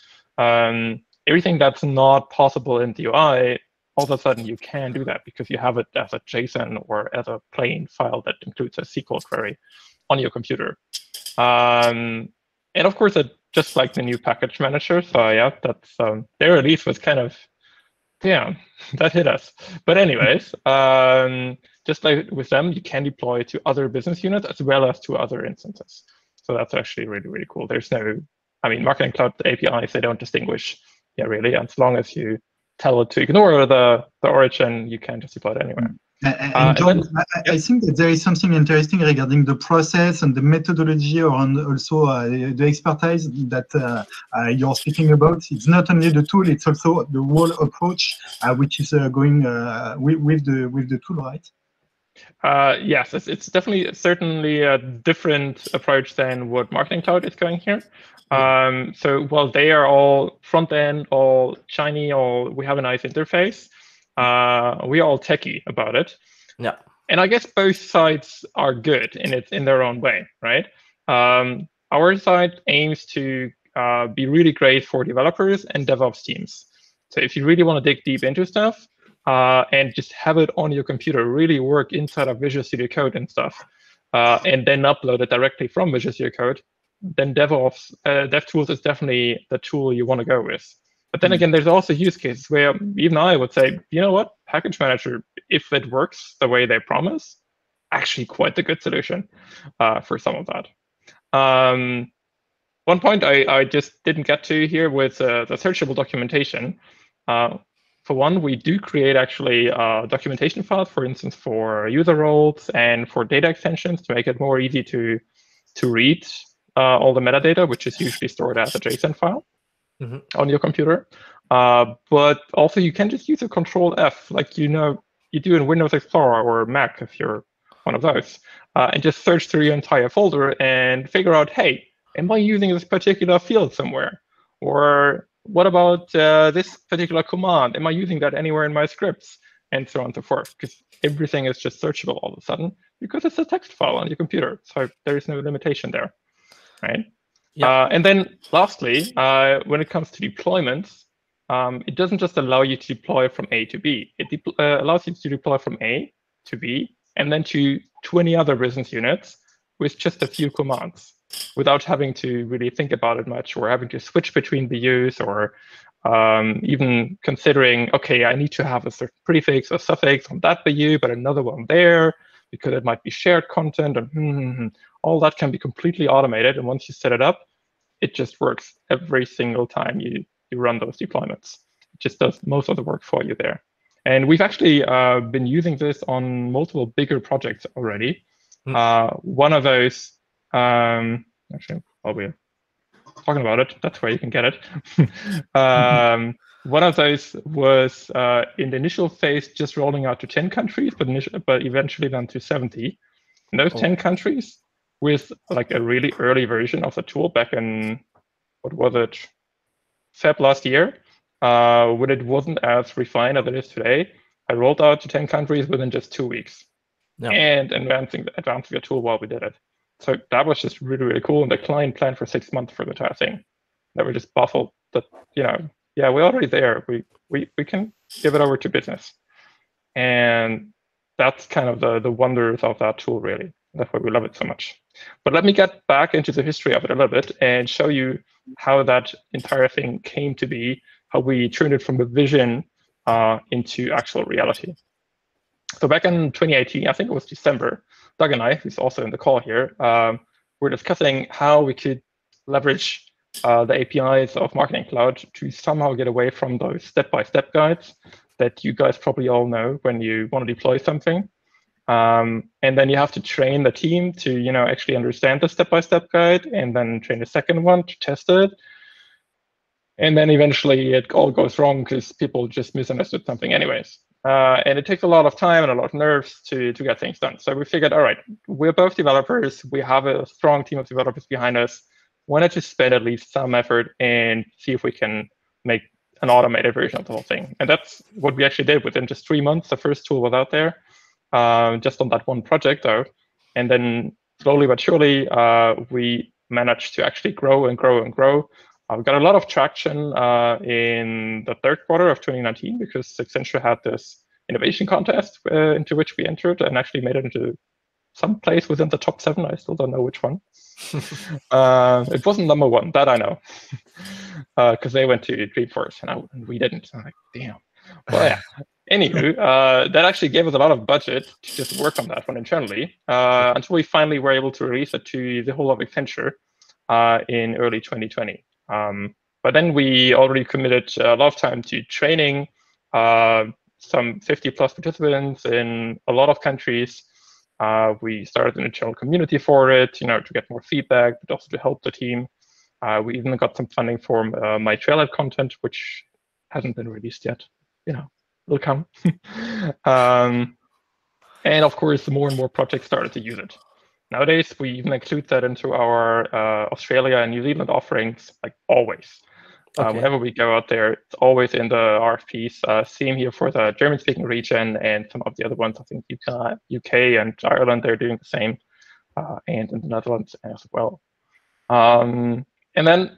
everything that's not possible in the UI, all of a sudden you can do that because you have it as a JSON or as a plain file that includes a SQL query on your computer. And of course, just like the new package manager, so yeah, that's their release was kind of, yeah, that hit us. But anyways, just like with them, you can deploy to other business units as well as to other instances. So that's actually really, really cool. There's no, Marketing Cloud APIs, they don't distinguish, really, as long as you tell it to ignore the origin, you can just deploy it anywhere. And John, I think that there is something interesting regarding the process and the methodology, or also the expertise that you're speaking about. It's not only the tool; it's also the whole approach, which is going with the tool, right? Yes, it's certainly a different approach than what Marketing Cloud is going here. So while they are all front end, all shiny, we have a nice interface. We are all techie about it. Yeah. And I guess both sides are good in their own way, right? Our side aims to be really great for developers and DevOps teams. So if you really want to dig deep into stuff and just have it on your computer, really work inside of Visual Studio Code and stuff, and then upload it directly from Visual Studio Code, then DevTools is definitely the tool you want to go with. But then again, there's also use cases where even I would say, you know what, Package Manager, if it works the way they promise, actually quite a good solution for some of that. One point I just didn't get to here with the searchable documentation. For one, we do create actually documentation files, for instance, for user roles and for data extensions to make it more easy to read all the metadata, which is usually stored as a JSON file on your computer. But also you can just use a Control F, like you do in Windows Explorer or Mac if you're one of those, and just search through your entire folder and figure out, hey, am I using this particular field somewhere? Or what about this particular command? Am I using that anywhere in my scripts? and so on and so forth, because everything is just searchable all of a sudden because it's a text file on your computer. So there is no limitation there, right? Yeah. And then lastly, when it comes to deployments, it doesn't just allow you to deploy from A to B. It allows you to deploy from A to B and then to 20 other business units with just a few commands without having to really think about it much or having to switch between views or even considering, okay, I need to have a certain prefix or suffix on that view, but another one there because it might be shared content and all that can be completely automated. And once you set it up, it just works every single time you run those deployments. It just does most of the work for you there. And we've actually been using this on multiple bigger projects already. One of those, actually, while we're talking about it, that's where you can get it. One of those was in the initial phase just rolling out to 10 countries, but eventually then to 70. And those 10 countries with like a really early version of the tool back in, what was it, Feb last year, when it wasn't as refined as it is today, I rolled out to 10 countries within just 2 weeks. Yeah. And advancing the tool while we did it. So that was just really, really cool. And the client planned for 6 months for the entire thing. That we just baffled that, yeah, we're already there. We can give it over to business. And that's kind of the wonders of that tool, really. That's why we love it so much. But let me get back into the history of it a little bit and show you how that entire thing came to be, how we turned it from a vision into actual reality. So back in 2018, I think it was December, Doug and I, who's also in the call here, were discussing how we could leverage the APIs of Marketing Cloud to somehow get away from those step-by-step guides that you guys probably all know when you want to deploy something. And then you have to train the team to, actually understand the step-by-step guide, and then train a second one to test it. And then eventually it all goes wrong because people just misunderstood something anyways. And it takes a lot of time and a lot of nerves to get things done. So we figured, all right, we're both developers. We have a strong team of developers behind us. Why not just spend at least some effort and see if we can make an automated version of the whole thing? And that's what we actually did. Within just 3 months, the first tool was out there, just on that one project, though. And then slowly but surely, we managed to actually grow and grow and grow. We got a lot of traction in the third quarter of 2019 because Accenture had this innovation contest into which we entered and actually made it into some place within the top 7. I still don't know which one. It wasn't number 1, that I know, because they went to Dreamforce and we didn't. I'm like, damn. Well, yeah. Anywho, that actually gave us a lot of budget to just work on that one internally until we finally were able to release it to the whole of Accenture in early 2020. But then we already committed a lot of time to training some 50+ participants in a lot of countries. We started an internal community for it, to get more feedback, but also to help the team. We even got some funding for my Trailhead content, which hasn't been released yet. Will come. And of course, more and more projects started to use it. Nowadays, we even include that into our Australia and New Zealand offerings, like always. Okay. Whenever we go out there, it's always in the RFPs. Same here for the German-speaking region and some of the other ones. I think UK and Ireland, they're doing the same, and in the Netherlands as well. And then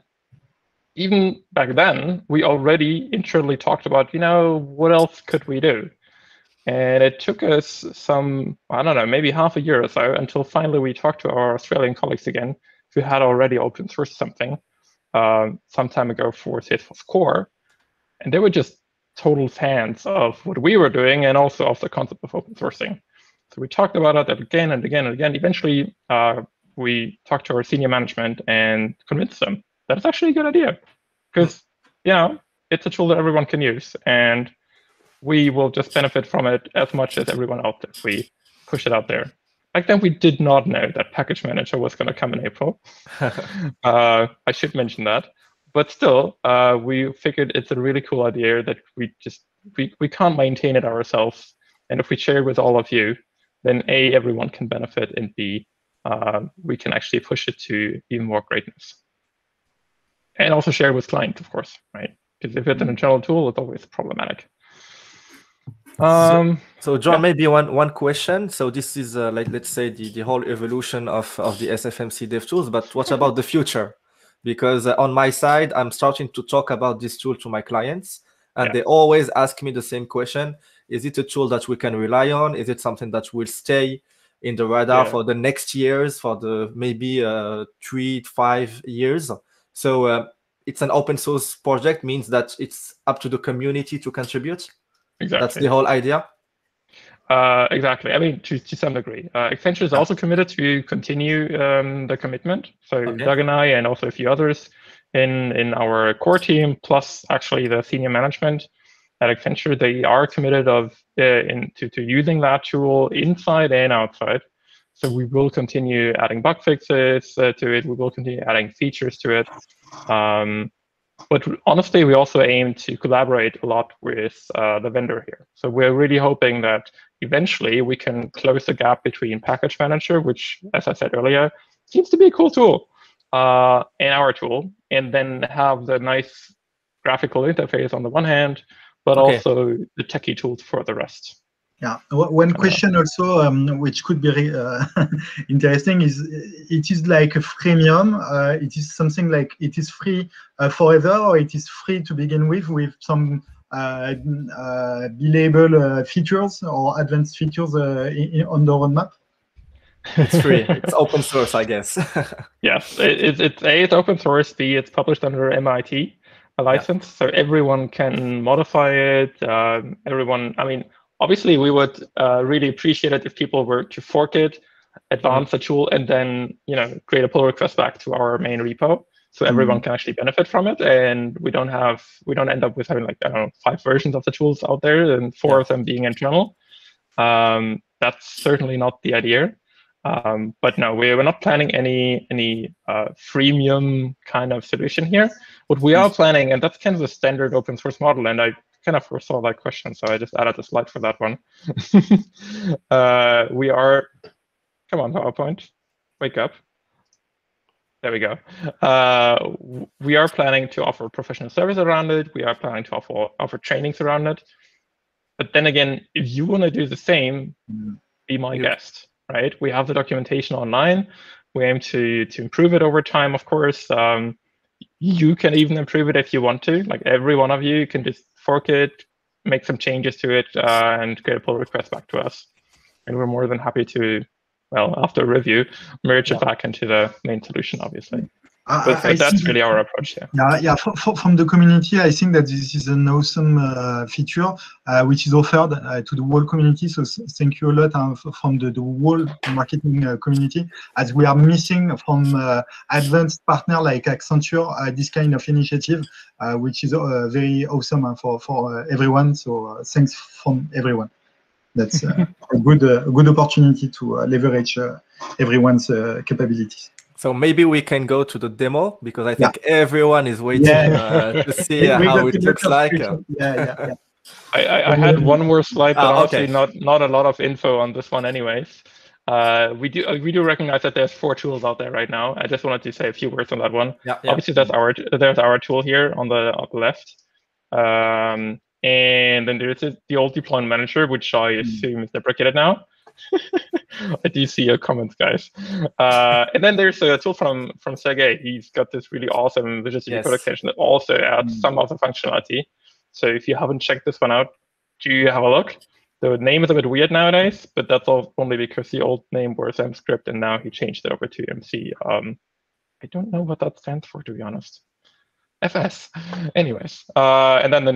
even back then, we already internally talked about, what else could we do? And it took us some, I don't know, maybe half a year or so until finally we talked to our Australian colleagues again who had already open sourced something some time ago for Salesforce Core. And they were just total fans of what we were doing and also of the concept of open sourcing. So we talked about it again and again and again. Eventually, we talked to our senior management and convinced them that it's actually a good idea because, it's a tool that everyone can use. And we will just benefit from it as much as everyone else if we push it out there. Back then, we did not know that Package Manager was going to come in April. I should mention that. But still, we figured it's a really cool idea that we can't maintain it ourselves. And if we share it with all of you, then A, everyone can benefit, and B, we can actually push it to even more greatness. And also share it with clients, of course, right? Because if it's an internal tool, it's always problematic. So John, maybe one question. So this is like, let's say the whole evolution of the SFMC DevTools, but what about the future? Because on my side, I'm starting to talk about this tool to my clients, and they always ask me the same question: is it a tool that we can rely on? Is it something that will stay in the radar for the next years, for the maybe 3 to 5 years? So it's an open source project, means that it's up to the community to contribute. Exactly. That's the whole idea. Exactly. I mean, to some degree. Accenture is also committed to continue the commitment. So Doug and I, and also a few others in our core team, plus actually the senior management at Accenture, they are committed to using that tool inside and outside. So we will continue adding bug fixes to it. We will continue adding features to it. But honestly, we also aim to collaborate a lot with the vendor here. So we're really hoping that eventually we can close the gap between Package Manager, which, as I said earlier, seems to be a cool tool, and our tool, and then have the nice graphical interface on the one hand, but also the techie tools for the rest. Yeah, one question also, which could be interesting, is it is like a freemium. It is something like it is free forever, or it is free to begin with some billable features or advanced features on the roadmap? It's free. It's open source, I guess. Yes, it's open source. B, it's published under MIT license, so everyone can modify it. Everyone, I mean, obviously, we would really appreciate it if people were to fork it, advance the tool, and then create a pull request back to our main repo, so everyone can actually benefit from it, and we don't end up with having like 5 versions of the tools out there and 4 of them being internal. That's certainly not the idea. But no, we're not planning any freemium kind of solution here. What we are planning, and that's kind of the standard open source model, and I kind of foresaw that question, so I just added a slide for that one. We are, come on, PowerPoint, wake up. There we go. We are planning to offer professional service around it. We are planning to offer trainings around it. But then again, if you want to do the same, be my guest, right? We have the documentation online. We aim to improve it over time, of course. You can even improve it if you want to. Like every one of you can just fork it, make some changes to it, and get a pull request back to us. And we're more than happy to, well, after a review, merge it back into the main solution, obviously. But that's really our approach here. Yeah. From the community, I think that this is an awesome feature which is offered to the whole community. So thank you a lot from the whole marketing community, as we are missing from advanced partner like Accenture this kind of initiative, which is very awesome for everyone. So thanks from everyone. That's a good opportunity to leverage everyone's capabilities. So maybe we can go to the demo, because I think everyone is waiting to see how it looks like. I had one more slide, but honestly not a lot of info on this one anyways. We do recognize that there's 4 tools out there right now. I just wanted to say a few words on that one. Obviously, there's our tool here on the left. And then there's the old deployment manager, which I assume is deprecated now. I do see your comments, guys. And then there's a tool from Sergey. He's got this really awesome Visual Studio Code extension that also adds some of the functionality. So if you haven't checked this one out, do have a look. The name is a bit weird nowadays, but that's only because the old name was mscript, and now he changed it over to MC. I don't know what that stands for, to be honest. FS. Anyways, and then the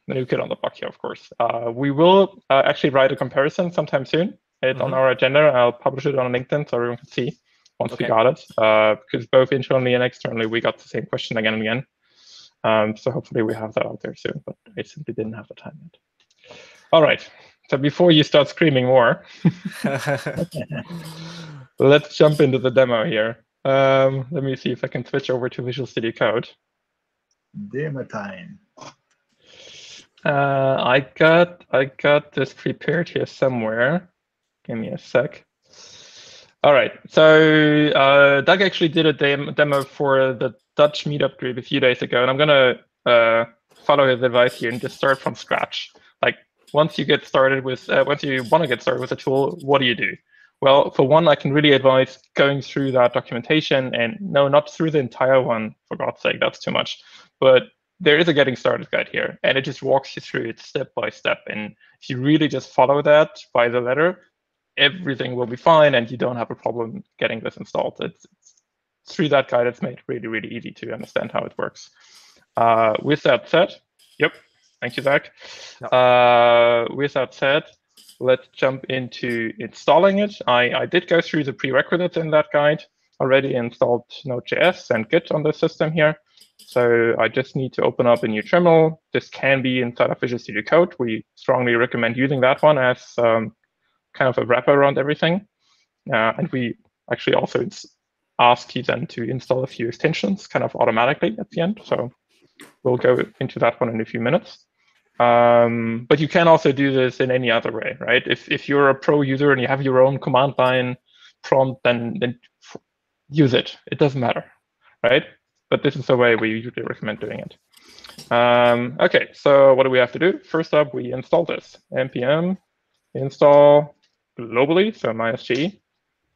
new kid on the block here, of course. We will actually write a comparison sometime soon. It's on our agenda. I'll publish it on LinkedIn so everyone can see once we got it. Because both internally and externally, we got the same question again and again. So hopefully we have that out there soon, but I simply didn't have the time yet. All right. So before you start screaming more, let's jump into the demo here. Let me see if I can switch over to Visual Studio Code. Demo time. I got this prepared here somewhere. Give me a sec. All right. So Doug actually did a demo for the Dutch meetup group a few days ago, and I'm gonna follow his advice here and just start from scratch. Like once you get started with, once you want to get started with a tool, what do you do? Well, for one, I can really advise going through that documentation, and no, not through the entire one, for God's sake, that's too much. But there is a getting started guide here, and it just walks you through it step by step. And if you really just follow that by the letter, everything will be fine, and you don't have a problem getting this installed. It's through that guide, it's made really, really easy to understand how it works. With that said, yep, thank you, Zach. With that said, let's jump into installing it. I did go through the prerequisites in that guide, already installed Node.js and Git on the system here. So I just need to open up a new terminal. This can be inside of Visual Studio Code. We strongly recommend using that one as kind of a wrapper around everything. And we actually also ask you then to install a few extensions kind of automatically at the end. So we'll go into that one in a few minutes. But you can also do this in any other way, right? If you're a pro user and you have your own command line prompt, then use it. It doesn't matter, right? But this is the way we usually recommend doing it. OK, so what do we have to do? First up, we install this. npm install globally, so -g,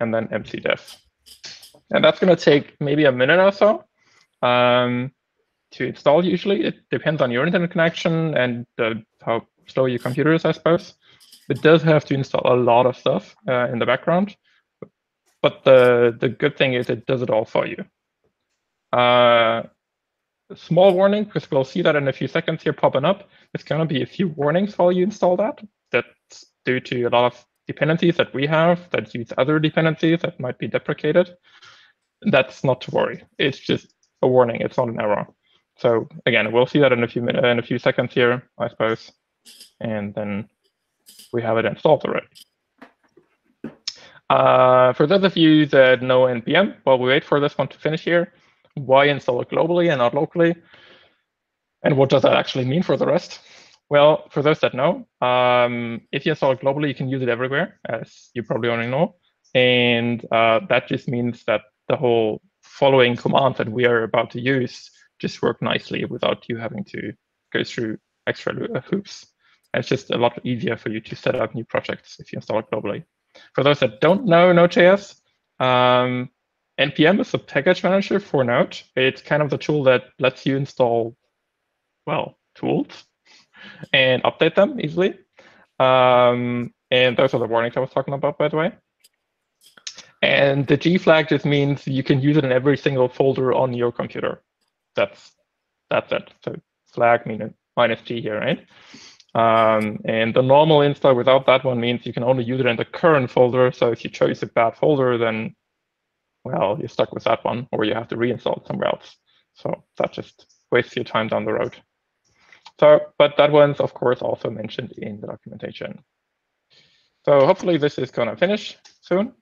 and then mcdef. And that's going to take maybe a minute or so to install usually. It depends on your internet connection and how slow your computer is, I suppose. It does have to install a lot of stuff in the background. But the good thing is it does it all for you. Small warning, because we'll see that in a few seconds here popping up. There's going to be a few warnings while you install that. That's due to a lot of dependencies that we have that use other dependencies that might be deprecated. That's not to worry. It's just a warning. It's not an error. So again, we'll see that in a few seconds here, I suppose. And then we have it installed already. For those of you that know npm, while we wait for this one to finish here, why install it globally and not locally? And what does that actually mean for the rest? Well, for those that know, if you install it globally, you can use it everywhere, as you probably already know. And that just means that the whole following command that we are about to use just work nicely without you having to go through extra hoops. And it's just a lot easier for you to set up new projects if you install it globally. For those that don't know Node.js, npm is a package manager for Node. It's kind of the tool that lets you install, well, tools and update them easily. And those are the warnings I was talking about, by the way. And the G flag just means you can use it in every single folder on your computer. That's it. So flag meaning -g here, right? And the normal install without that one means you can only use it in the current folder. So if you chose a bad folder, then, well, you're stuck with that one, or you have to reinstall it somewhere else. So that just wastes your time down the road. So, but that one's, of course, also mentioned in the documentation. So hopefully this is going to finish soon.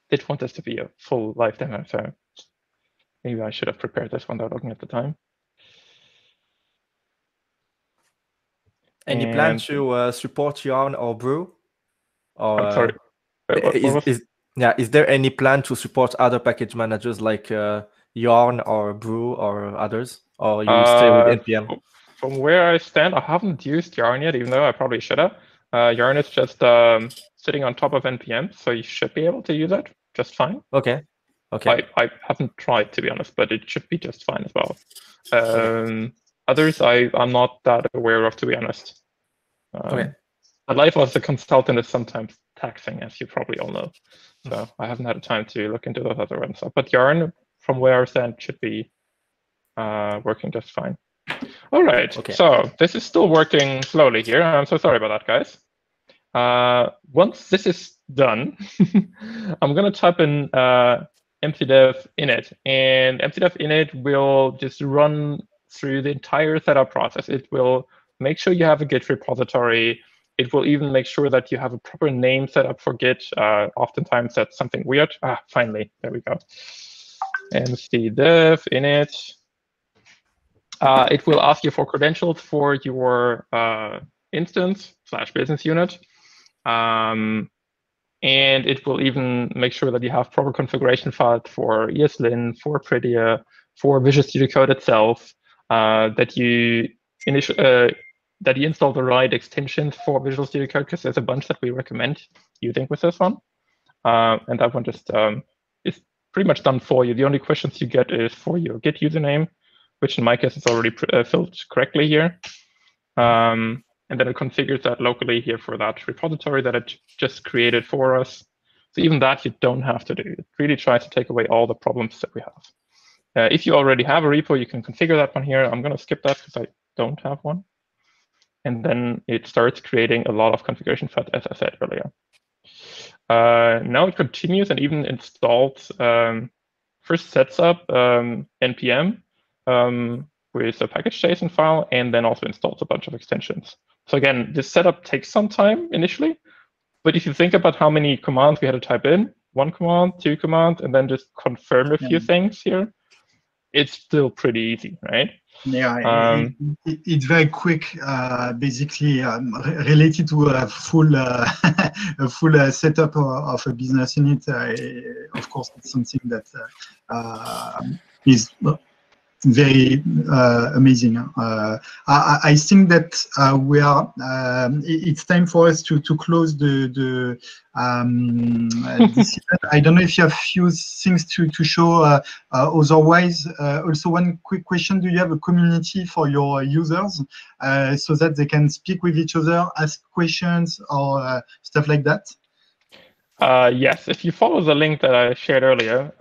Did want this to be a full live demo, so maybe I should have prepared this one without looking at the time. Any plan to support Yarn or Brew? Or, I'm sorry. Is there any plan to support other package managers like Yarn or Brew or others? Or you stay with npm? From where I stand, I haven't used Yarn yet, even though I probably should have. Yarn is just sitting on top of npm, so you should be able to use it just fine. Okay. I haven't tried, to be honest, but it should be just fine as well. Others, I'm not that aware of, to be honest. Okay. But life as a consultant is sometimes taxing, as you probably all know. So I haven't had the time to look into those other ones. But Yarn, from where I stand, should be working just fine. All right. Okay. So this is still working slowly here. I'm so sorry about that, guys. Once this is done, I'm going to type in mcdef init, and mcdef init will just run through the entire setup process. It will make sure you have a Git repository. It will even make sure that you have a proper name set up for Git. Oftentimes that's something weird. Finally, there we go. mcdef init. It will ask you for credentials for your instance / business unit. And it will even make sure that you have proper configuration files for ESLint, for Prettier, for Visual Studio Code itself, that you that you install the right extensions for Visual Studio Code, because there's a bunch that we recommend using with this one. And that one just is pretty much done for you. The only questions you get is for your Git username, which in my case is already filled correctly here. And then it configures that locally here for that repository that it just created for us. So even that you don't have to do. It really tries to take away all the problems that we have. If you already have a repo, you can configure that one here. I'm going to skip that because I don't have one. And then it starts creating a lot of configuration files, as I said earlier. Now it continues and even installed, first sets up npm with a package.json file, and then also installs a bunch of extensions. So again, this setup takes some time initially, but if you think about how many commands we had to type in, 1 command, 2 commands, and then just confirm a few things here, it's still pretty easy, right? Yeah, it's very quick, basically related to a full setup of a business unit. Of course, it's something that is very amazing. I think that we are. It's time for us to close the this event. I don't know if you have few things to show. Otherwise, also one quick question: do you have a community for your users so that they can speak with each other, ask questions, or stuff like that? Yes, if you follow the link that I shared earlier.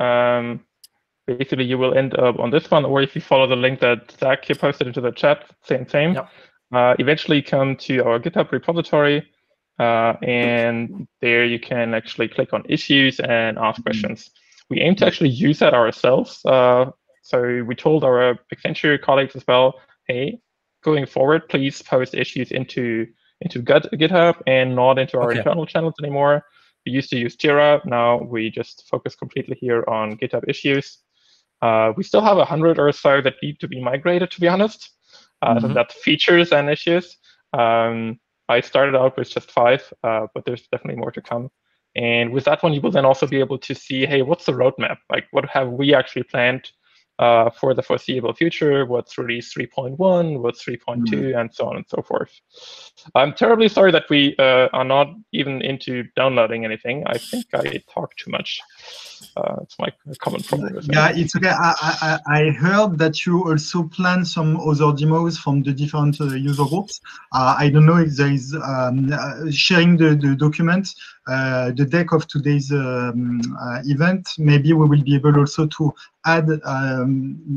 Basically, you will end up on this one, or if you follow the link that Zach here posted into the chat, same. Yep. Eventually come to our GitHub repository, and there you can actually click on issues and ask questions. We aim to actually use that ourselves. So we told our Accenture colleagues as well, hey, going forward, please post issues into GitHub and not into our internal channels anymore. We used to use Jira. Now we just focus completely here on GitHub issues. We still have 100 or so that need to be migrated, to be honest. So that's features and issues. I started out with just 5, but there's definitely more to come. And with that one, you will then also be able to see, hey, what's the roadmap? Like, what have we actually planned for the foreseeable future? What's release 3.1? What's 3.2? And so on and so forth. I'm terribly sorry that we are not even into downloading anything. I think I talk too much. It's my common problem. Yeah, it's okay. I heard that you also plan some other demos from the different user groups. I don't know if there is sharing the document, the deck of today's event. Maybe we will be able also to add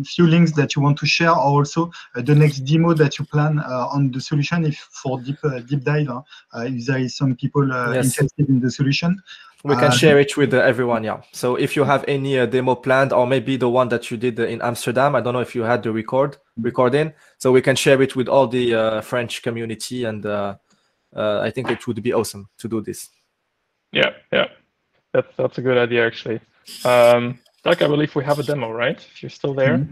few links that you want to share, or also the next demo that you plan on the solution, if for deep dive, if there is some people interested in the solution. We can share it with everyone, yeah. So if you have any demo planned, or maybe the one that you did in Amsterdam, I don't know if you had the recording, so we can share it with all the French community, and I think it would be awesome to do this. Yeah, that's a good idea, actually. Doug, I believe we have a demo, right? If you're still there.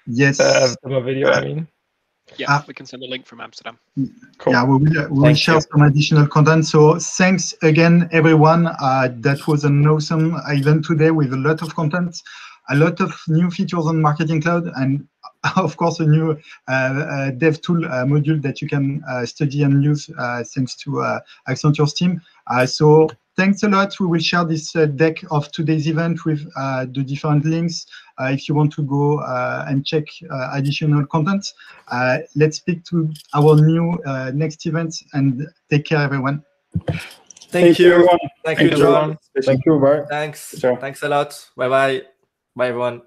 Yes. Demo video, I mean. Yeah, we can send a link from Amsterdam. Cool. Yeah, we will share some additional content. So thanks again, everyone. That was an awesome event today with a lot of content, a lot of new features on Marketing Cloud, and of course a new DevTool module that you can study and use thanks to Accenture's team. So thanks a lot. We will share this deck of today's event with the different links if you want to go and check additional content. Let's speak to our new next event, and take care, everyone. Thank you. Everyone. Thank you, John. Thank you. Bye. Thanks. Ciao. Thanks a lot. Bye-bye. Bye, everyone.